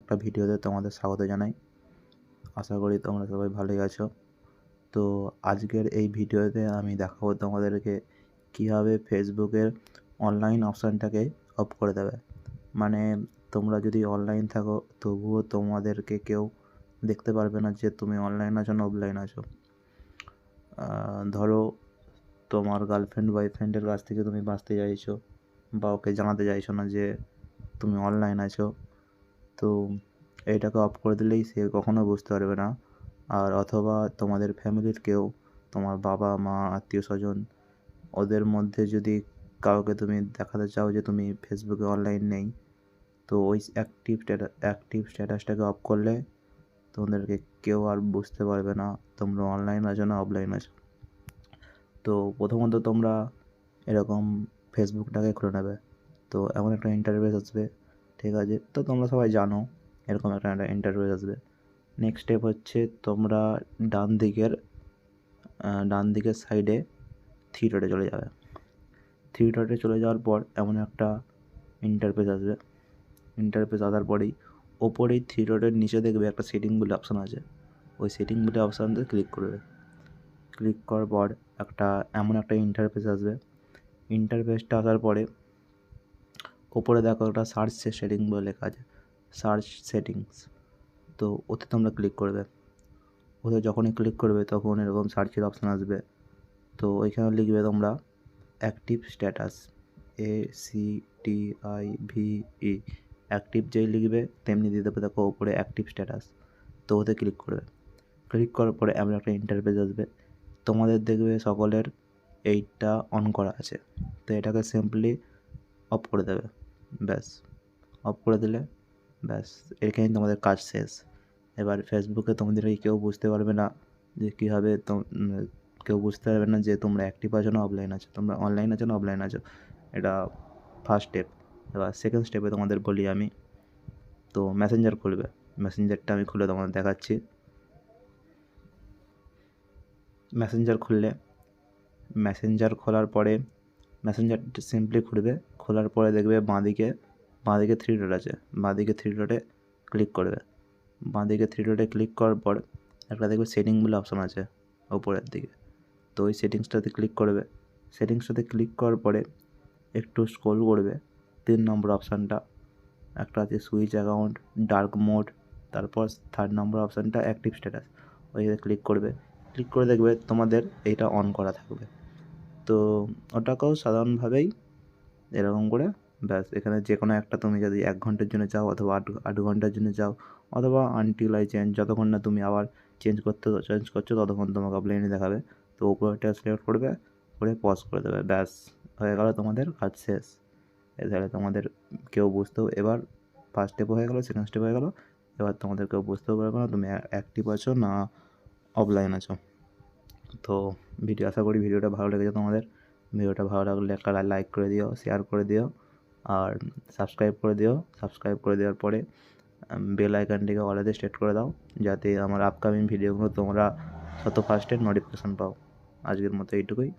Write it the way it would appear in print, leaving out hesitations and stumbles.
একটা ভিডিওতে তোমাদের স্বাগত জানাই। আশা করি তোমরা সবাই ভালোই আছো। তো আজকের এই ভিডিওতে আমি দেখাবো তোমাদেরকে কীভাবে ফেসবুকের অনলাইন অপশানটাকে অফ করে দেবে। মানে তোমরা যদি অনলাইন থাকো তবুও তোমাদেরকে কেউ দেখতে পারবে না যে তুমি অনলাইন আছো না অফলাইন আছো। ধরো তোমার গার্লফ্রেন্ড বয়ফ্রেন্ডের কাছ থেকে তুমি বাঁচতে চাইছো বা ওকে জানাতে চাইছো না যে তুমি অনলাইন আছো, তো এইটাকে অফ করে দিলেই সে কখনো বুঝতে পারবে না। আর অথবা তোমাদের ফ্যামিলির কেউ, তোমার বাবা মা আত্মীয় স্বজন, ওদের মধ্যে যদি কাউকে তুমি দেখাতে চাও যে তুমি ফেসবুকে অনলাইন নেই, তো ওই অ্যাক্টিভ স্ট্যাটাসটাকে অফ করলে তোমাদেরকে কেউ আর বুঝতে পারবে না তোমরা অনলাইন আছো না অফলাইন আছো। তো প্রথমত তোমরা এরকম ফেসবুকটাকে খুলে নেবে। তো এমন একটা ইন্টারফেস আসবে, ঠিক আছে? তো তোমরা সবাই জানো এরকম একটা ইন্টারফেস আসবে। নেক্সট স্টেপ হচ্ছে তোমরা ডান দিকের সাইডে থ্রি ডটে চলে যাবে। থ্রি ডটে চলে যাওয়ার পর এমন একটা ইন্টারফেস আসবে। ইন্টারফেস আসার পরেই ওপরেই থ্রি ডটের নিচে দেখবে একটা সেটিং বলে অপশান আছে। ওই সেটিং বলে অপশানতে ক্লিক করবে। ক্লিক করার পর এমন একটা ইন্টারফেস আসবে। ইন্টারফেসটা আসার পরে ওপরে দেখো একটা সার্চ সেটিং বলে লেখা আছে, সার্চ সেটিংস। তো ওতে তোমরা ক্লিক করবে। ওতে যখনই ক্লিক করবে তখন এরকম সার্চের অপশান আসবে। তো ওইখানে লিখবে তোমরা অ্যাক্টিভ স্ট্যাটাস, ACTIVE। অ্যাক্টিভ যেই লিখবে তেমনি দিয়ে দেবে দেখো ওপরে অ্যাক্টিভ স্ট্যাটাস। তো ওতে ক্লিক করবে। ক্লিক করার পরে এমন একটা ইন্টারফেস আসবে। তোমাদের দেখবে সকলের এইটা অন করা আছে, তো এটাকে সিম্পলি অফ করে দেবে। ব্যাস, অফ করে দিলে ব্যাস এখানেই তোমাদের কাজ শেষ। এবার ফেসবুকে তোমাদেরকে কেউ বুঝতে পারবে না যে কীভাবে কেউ বুঝতে পারবে না যে তোমরা অ্যাক্টিভ আছো না অফলাইন আছো, তোমরা অনলাইন আছো না অফলাইন আছো। এটা ফার্স্ট স্টেপ। এবার সেকেন্ড স্টেপে তোমাদের বলি আমি। তো মেসেঞ্জার খুলবে। মেসেঞ্জারটা আমি খুলে তোমাদের দেখাচ্ছি। মেসেঞ্জার খুললে মেসেঞ্জার খোলার পরে মেসেঞ্জারটা সিম্পলি খুলবে। খোলার পরে দেখবে বাঁদিকে থ্রি ডট আছে। বাঁদিকে থ্রি ডটে ক্লিক করবে। বাঁদিকে থ্রি ডটে ক্লিক করার পর একটা দেখবে সেটিং বলে অপশান আছে ওপরের দিকে। তো ওই সেটিংসটাতে ক্লিক করবে। সেটিংসটাতে ক্লিক করার পরে একটু স্ক্রল করবে। 3 নম্বর অপশানটা একটা আছে সুইচ অ্যাকাউন্ট, ডার্ক মোড, তারপর 3rd নম্বর অপশানটা অ্যাক্টিভ স্ট্যাটাস। ওইটাতে ক্লিক করবে। ক্লিক করে দেখবে তোমাদের এইটা অন করা থাকবে। তো ওটাকেও সাধারণভাবেই এরকম করে ব্যাস এখানে যে কোনো একটা তুমি যদি 1 ঘন্টার জন্য চাও অথবা 8 ঘন্টার জন্য চাও অথবা আনটিল আই চেঞ্জ, যতক্ষণ না তুমি আবার চেঞ্জ করছো ততক্ষণ তোমাকে অফলাইনে দেখাবে। তো উপরেরটা সিলেক্ট করবে, করে পজ করে দেবে। ব্যাস হয়ে গেল তোমাদের কাজ শেষ। তাহলে তোমাদের কেউ বুঝতেও, এবার ফার্স্ট স্টেপ হয়ে গেলো, সেকেন্ড স্টেপ হয়ে গেলো। এবার তোমাদের কেউ বুঝতেও পারবে না তুমি অ্যাক্টিভ আছো না অফলাইন আছো। তো আশা করি ভিডিওটা ভালো লেগেছে তোমাদের। ভিডিওটা ভালো লাগলে একটা লাইক করে দিও, শেয়ার করে দিও, আর সাবস্ক্রাইব করে দিও। সাবস্ক্রাইব করে দেওয়ার পরে বেল আইকনটিকে অলেতে সেট করে দাও, যাতে আমার আপকামিং ভিডিওগুলো তোমরা ফার্স্টে নোটিফিকেশান পাও। আজকের মতো এইটুকুই।